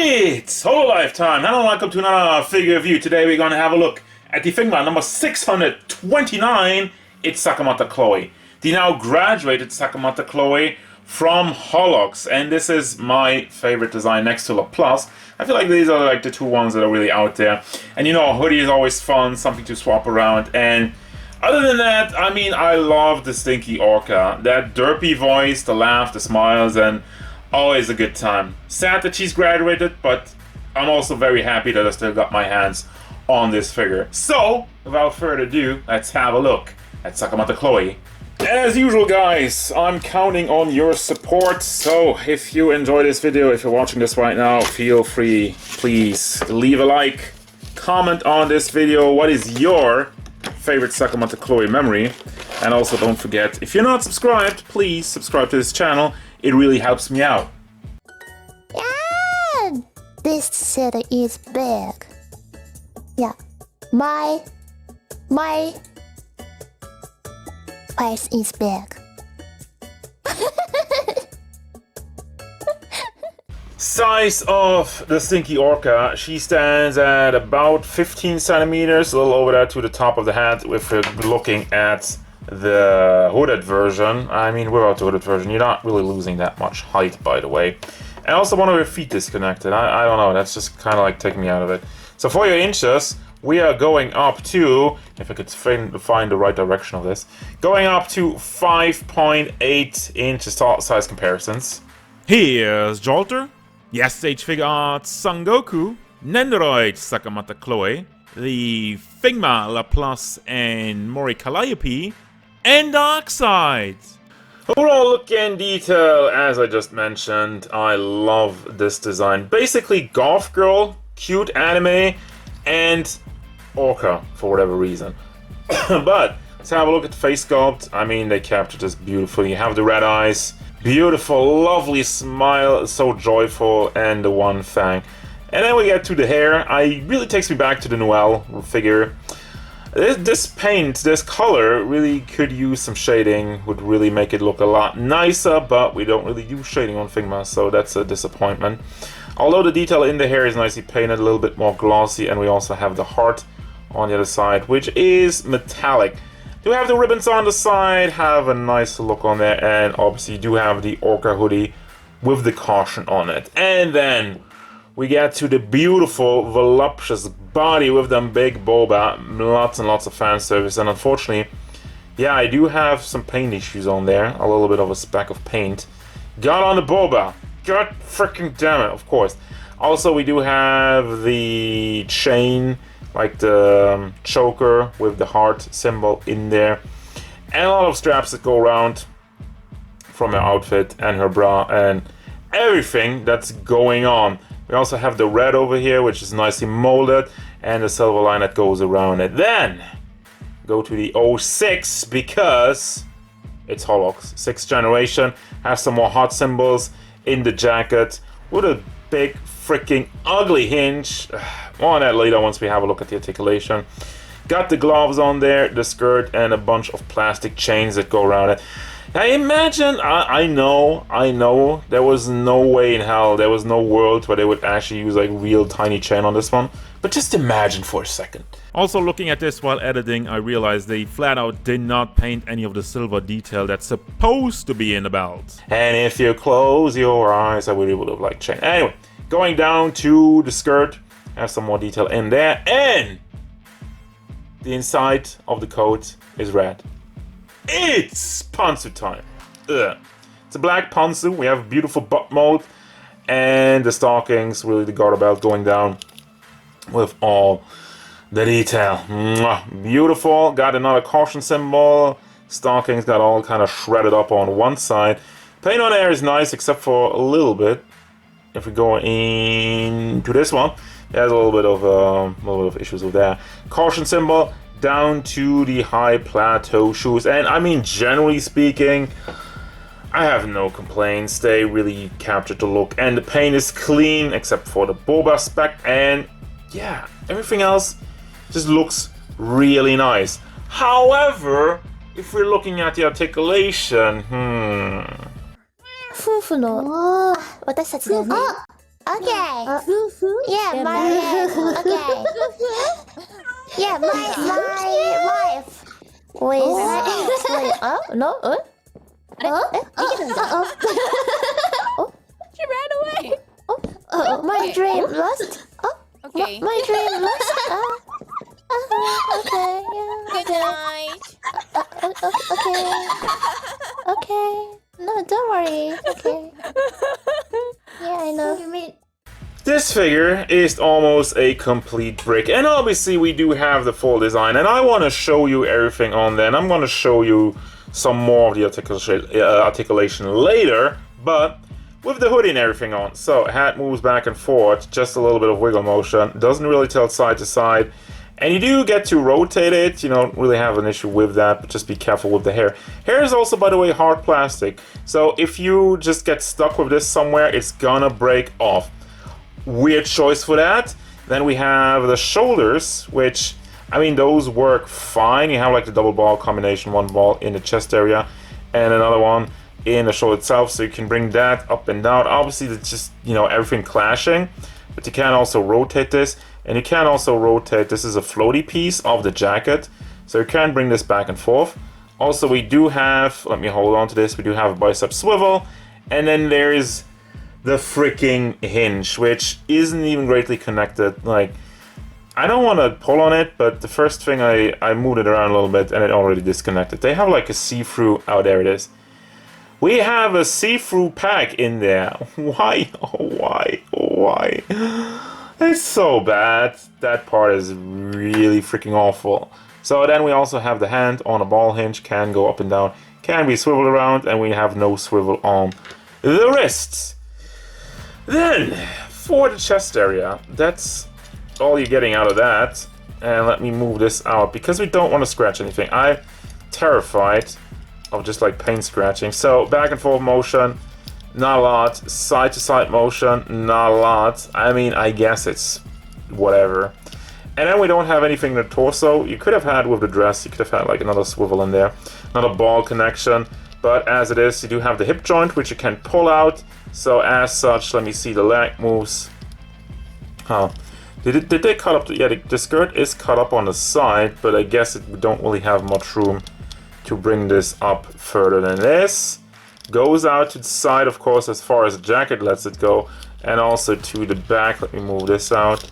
It's Hololive time! Hello and welcome to another figure review. Today we're going to have a look at the figma number 629. It's Sakamatachloe, the now graduated Sakamatachloe from HoloX. And this is my favorite design next to La Plus. I feel like these are like the two ones that are really out there. And you know, a hoodie is always fun, something to swap around. And other than that, I mean, I love the stinky Orca. That derpy voice, the laugh, the smiles, and always a good time. Sad that she's graduated, but I'm also very happy that I still got my hands on this figure. So, without further ado, let's have a look at Sakamatachloe. As usual, guys, I'm counting on your support. So, if you enjoy this video, if you're watching this right now, feel free, please leave a like, comment on this video. What is your favorite Sakamatachloe memory? And also, don't forget, if you're not subscribed, please subscribe to this channel. It really helps me out. Yeah, this city is big. Yeah, my face is big. Size of the stinky Orca, she stands at about 15 centimeters, a little over that to the top of the head if we're looking at the hooded version. I mean, without the hooded version, you're not really losing that much height, by the way. And also one of your feet disconnected. I don't know, that's just kind of like taking me out of it. So for your inches, we are going up to, if I could find the right direction of this, going up to 5.8 inches tall size comparisons. Here's Jolter, the SH Figure Arts Sangoku, Nendoroid Sakamatachloe, the Figma La Plus and Mori Calliope, and Darkside. Overall look in detail, as I just mentioned, I love this design. Basically goth girl, cute anime, and Orca for whatever reason. But let's have a look at the face sculpt. I mean, they captured this beautifully. You have the red eyes, beautiful, lovely smile, so joyful, and the one fang. And then we get to the hair. It really takes me back to the Noelle figure. This paint, this color, really could use some shading, would really make it look a lot nicer, but we don't really use shading on Figma, so that's a disappointment. Although the detail in the hair is nicely painted, a little bit more glossy, and we also have the heart on the other side, which is metallic. Do have the ribbons on the side, have a nice look on there, and obviously you do have the Orca hoodie with the caution on it. And then we get to the beautiful, voluptuous body with them big boba, lots and lots of fan service, and unfortunately, yeah, I do have some paint issues on there, a little bit of a speck of paint. Got on the boba, god freaking damn it, of course. Also, we do have the chain, like the choker with the heart symbol in there, and a lot of straps that go around from her outfit and her bra and everything that's going on. We also have the red over here, which is nicely molded, and the silver line that goes around it. Then go to the 06 because it's HoloX 6th generation. Has some more heart symbols in the jacket with a big freaking ugly hinge. More on that later once we have a look at the articulation. Got the gloves on there, the skirt, and a bunch of plastic chains that go around it. I imagine, I know, there was no way in hell, there was no world where they would actually use like real tiny chain on this one. But just imagine for a second. Also looking at this while editing, I realized they flat out did not paint any of the silver detail that's supposed to be in the belt. And if you close your eyes, I really would have liked chain. Anyway, going down to the skirt, have some more detail in there, and the inside of the coat is red. It's pantsu time. Ugh. It's a black pantsu. We have a beautiful butt mold, and the stockings, really the garter belt going down with all the detail. Mwah. Beautiful. Got another caution symbol. Stockings got all kind of shredded up on one side. Paint on there is nice, except for a little bit. If we go into this one, there's a little bit of issues with that. Caution symbol down to the high plateau shoes, and I mean, generally speaking, I have no complaints. They really captured the look, and the paint is clean except for the boba speck, and yeah, everything else just looks really nice. However, if we're looking at the articulation, 夫婦の私たちだよね。Okay. Yeah, my head. Okay. Yeah, my wife. Wait. Oh no. She ran away. My dream lost. Okay. My dream lost. Okay. Yeah. Good night. Okay. No, don't worry. Okay. Yeah, I know. This figure is almost a complete brick, and obviously we do have the full design, and I want to show you everything on there, and I'm going to show you some more of the articulation later, but with the hoodie and everything on. So hat moves back and forth, just a little bit of wiggle motion, doesn't really tilt side to side, and you do get to rotate it. You don't really have an issue with that, but just be careful with the hair. Hair is also, by the way, hard plastic, so if you just get stuck with this somewhere, it's gonna break off. Weird choice for that. Then we have the shoulders, which, I mean, those work fine. You have like the double ball combination, one ball in the chest area and another one in the shoulder itself, so you can bring that up and down. Obviously it's just, you know, everything clashing, but you can also rotate this, and you can also rotate, this is a floaty piece of the jacket, so you can bring this back and forth. Also we do have, let me hold on to this, we do have a bicep swivel, and then there is the freaking hinge, which isn't even greatly connected. Like, I don't want to pull on it, but the first thing I moved it around a little bit and it already disconnected. They have like a see-through, oh there it is. We have a see-through pack in there. Why? Oh, why? It's so bad. That part is really freaking awful. So then we also have the hand on a ball hinge, can go up and down, can be swiveled around, and we have no swivel on the wrists. Then, for the chest area, that's all you're getting out of that. And let me move this out, because we don't want to scratch anything. I'm terrified of just like paint scratching. So, back and forth motion, not a lot. Side to side motion, not a lot. I mean, I guess it's whatever. And then we don't have anything in the torso. You could have had with the dress, you could have had like another swivel in there. Not a ball connection. But as it is, you do have the hip joint, which you can pull out. So as such, let me see, the leg moves. Oh, did they cut up? Yeah, the skirt is cut up on the side, but I guess we don't really have much room to bring this up further than this. Goes out to the side, of course, as far as the jacket lets it go, and also to the back. Let me move this out.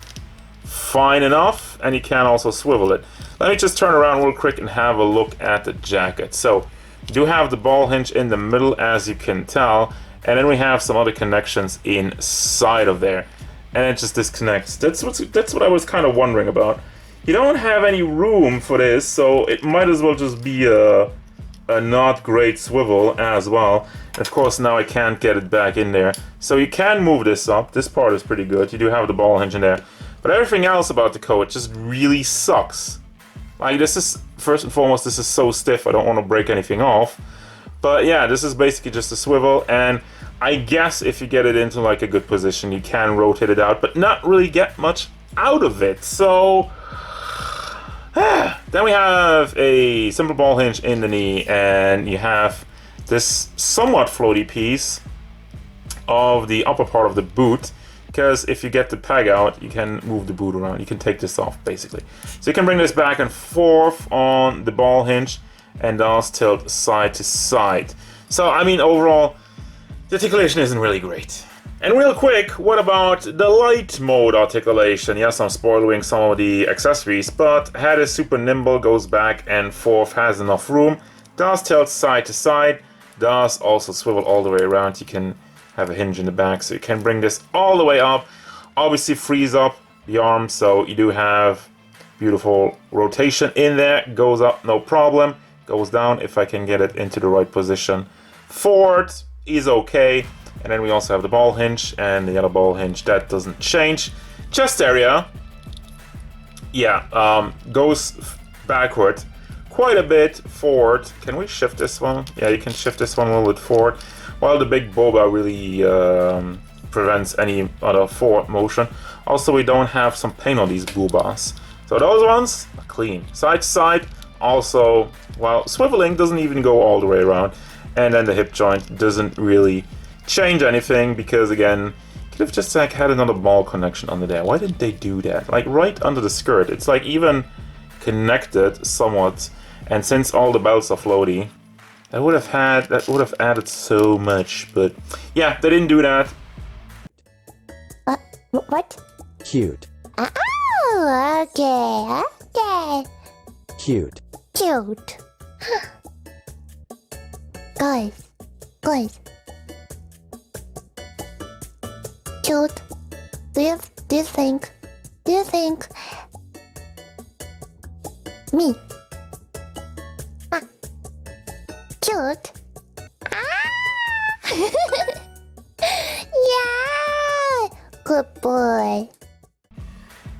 Fine enough, and you can also swivel it. Let me just turn around real quick and have a look at the jacket. So, you do have the ball hinge in the middle, as you can tell. And then we have some other connections inside of there, and it just disconnects. That's what I was kind of wondering about. You don't have any room for this, so it might as well just be a not great swivel as well. And of course, now I can't get it back in there. So you can move this up. This part is pretty good. You do have the ball hinge in there, but everything else about the coat just really sucks. Like, this is, first and foremost, this is so stiff. I don't want to break anything off. But yeah, this is basically just a swivel, and I guess if you get it into like a good position, you can rotate it out, but not really get much out of it. So then we have a simple ball hinge in the knee, and you have this somewhat floaty piece of the upper part of the boot, because if you get the peg out, you can move the boot around. You can take this off, basically. So you can bring this back and forth on the ball hinge, and thus tilt side to side. So, I mean, overall, the articulation isn't really great. And real quick, what about the light mode articulation? Yes, I'm spoiling some of the accessories, but head is super nimble, goes back and forth, has enough room, does tilt side to side, does also swivel all the way around. You can have a hinge in the back, so you can bring this all the way up. Obviously frees up the arm, so you do have beautiful rotation in there. Goes up, no problem. Goes down if I can get it into the right position. Forward is okay. And then we also have the ball hinge and the other ball hinge. That doesn't change. Chest area, yeah, goes backward quite a bit forward. Can we shift this one? Yeah, you can shift this one a little bit forward. While the big boba really prevents any other forward motion. Also, we don't have some paint on these boobas. So those ones are clean. Side to side. Also, well, swiveling doesn't even go all the way around, and then the hip joint doesn't really change anything, because again, Could have just like had another ball connection under there. Why didn't they do that? Like right under the skirt. It's like even connected somewhat. And since all the belts are floaty, that would have added so much. But yeah, they didn't do that. What? Cute. Oh, okay. Cute. Cute. Guys. Cute. Do you think me? Cute. Yeah. Good boy.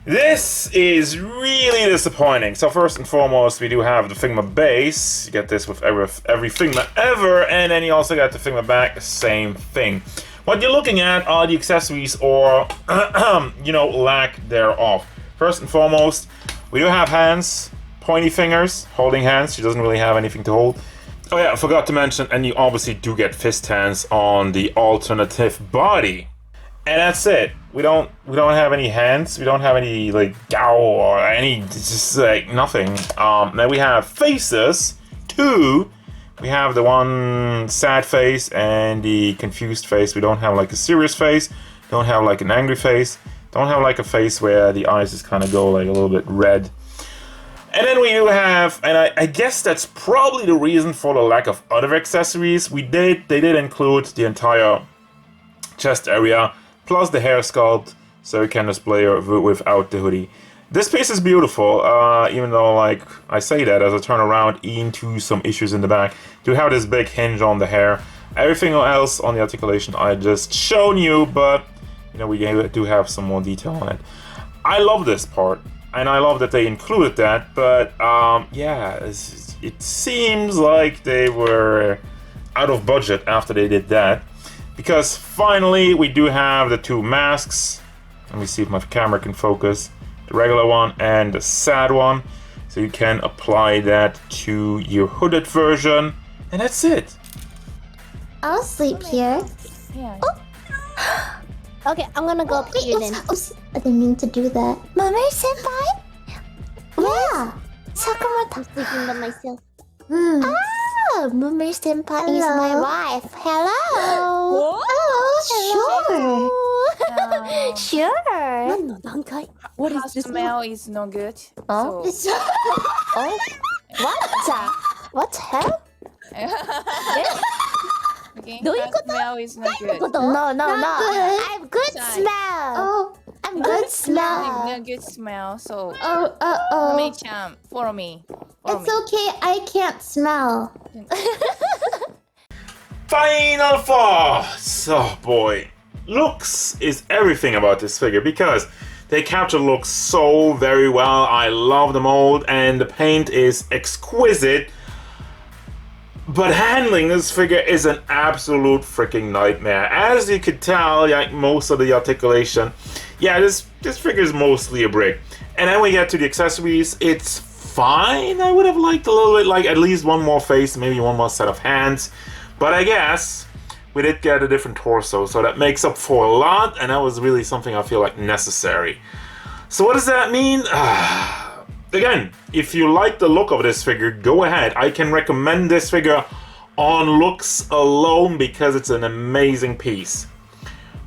This is really disappointing. So first and foremost, we do have the Figma base. You get this with every Figma ever, and then you also got the Figma back, same thing. What you're looking at are the accessories or, lack thereof. First and foremost, we do have hands, pointy fingers, holding hands. She doesn't really have anything to hold. Oh yeah, I forgot to mention, and you obviously do get fist hands on the alternative body. And that's it. We don't have any hands. We don't have any like gow or any just like nothing. Then we have faces. 2. We have the one sad face and the confused face. We don't have like a serious face. Don't have like an angry face. Don't have like a face where the eyes just kind of go like a little bit red. And then we do have, and I guess that's probably the reason for the lack of other accessories. They did include the entire chest area, plus the hair sculpt, so you can display it without the hoodie. This piece is beautiful, even though, like, I say that as I turn around into some issues in the back. Do have this big hinge on the hair. Everything else on the articulation I just shown you, but, we do have some more detail on it. I love this part, and I love that they included that, but, it seems like they were out of budget after they did that. Because finally, we do have the 2 masks. Let me see if my camera can focus. The regular one and the sad one. So you can apply that to your hooded version. And that's it. I'll sleep here. Yeah. Okay, I'm gonna go pee then. I didn't mean to do that. Mama senpai? Yeah. Sakamata. I'm sleeping by myself. Mummy senpai is my wife. Hello. Oh, sure. Sure. What is this? Smell is no good. Oh. So. Oh. What hell? Okay. Do you her smell is no good. No. I'm good smell. Oh. I'm good smell. No good smell. So. Oh. Mei-chan, follow me. It's okay. I can't smell. Final thoughts! Oh boy. Looks is everything about this figure because they capture looks so very well. I love the mold and the paint is exquisite. But handling this figure is an absolute freaking nightmare. As you could tell, like most of the articulation, this figure is mostly a brick. And then we get to the accessories, it's fine. I would have liked a little bit, like at least one more face, maybe one more set of hands. But I guess we did get a different torso, so that makes up for a lot, and that was really something I feel like necessary. So what does that mean? Again, if you like the look of this figure, go ahead. I can recommend this figure on looks alone because it's an amazing piece.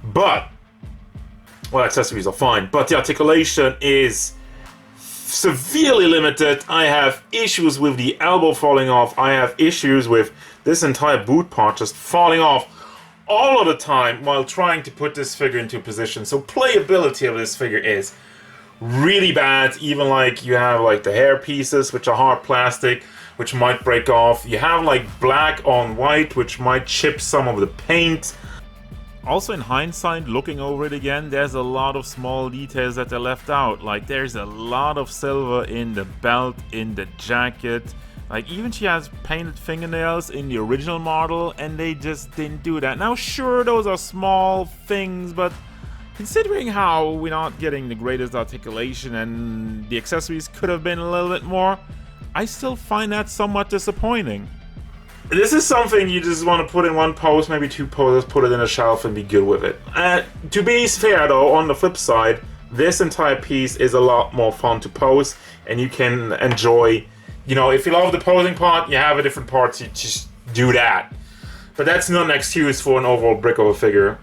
But, well, accessories are fine, but the articulation is severely limited. I have issues with the elbow falling off. I have issues with this entire boot part just falling off all of the time while trying to put this figure into position. So playability of this figure is really bad. Even like you have like the hair pieces, which are hard plastic, which might break off. You have like black on white, which might chip some of the paint. Also, in hindsight, looking over it again, there's a lot of small details that they left out. Like, there's a lot of silver in the belt, in the jacket. Like, even she has painted fingernails in the original model, and they just didn't do that. Now, sure, those are small things, but considering how we're not getting the greatest articulation and the accessories could have been a little bit more, I still find that somewhat disappointing. this is something you just want to put in one pose, maybe two poses, put it in a shelf and be good with it. To be fair though, on the flip side, this entire piece is a lot more fun to pose, and you can enjoy, you know, if you love the posing part, you have a different part, you just do that. But that's not an excuse for an overall brick of a figure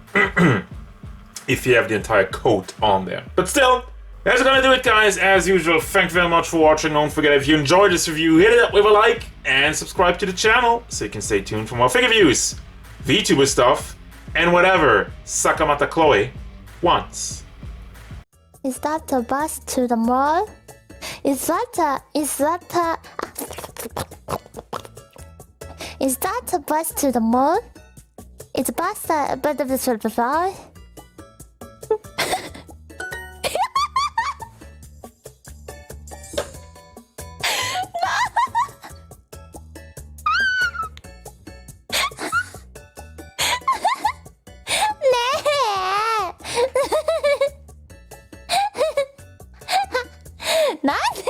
if you have the entire coat on there. But still, that's gonna do it, guys. As usual, thank you very much for watching. Don't forget, if you enjoyed this review, hit it up with a like and subscribe to the channel so you can stay tuned for more figure reviews, VTuber stuff, and whatever Sakamatachloe wants. Is that a bus to the mall? Is that a bus to the mall? It's a bus that but of the sort of flower. Not